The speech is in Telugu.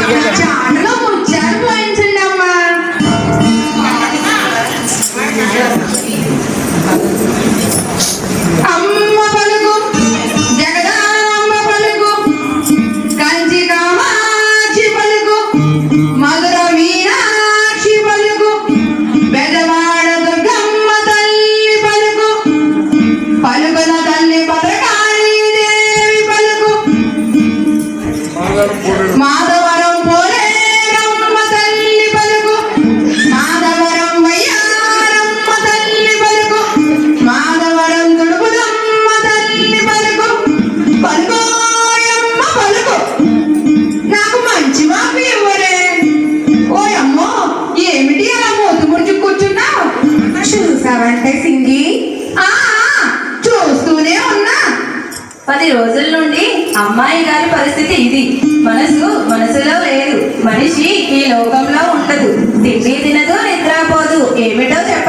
చాటలో ముచ్చారు పోయించండి అమ్మా. అమ్మ పలుకు జగదాంబ పలుకు, కంచి కామాక్షి పలుకు, మధుర మీనాక్షి పలుకు, బెజవాడ దుర్గమ్మ తల్లి పలుకు, పలుకుల తల్లి భద్రకాళీ దేవి పలుకు, మాధవరం పోలేరమ్మ తల్లి పలుకు, మాధవరం వయ్యారమ్మ తల్లి పలుకు, మాధవరం తుడుపుదమ్మ తల్లి పలుకు, పలుకోయమ్మ పలుకు. నాకు మంచి మాకు ఇవ్వరే. ఓయమ్మో, ఏమిటి అలా మూతు ముడిచి కూర్చున్నావు? చూసావంటే సింగి? చూస్తూనే ఉన్నా. 10 రోజుల నుండి అమ్మాయి గారి పరిస్థితి ఇది. మనసులో లేదు. మనిషి ఈ లోకంలో ఉండదు. తిండి తినదు, నిద్రపోదు. ఏమిటో చెప్ప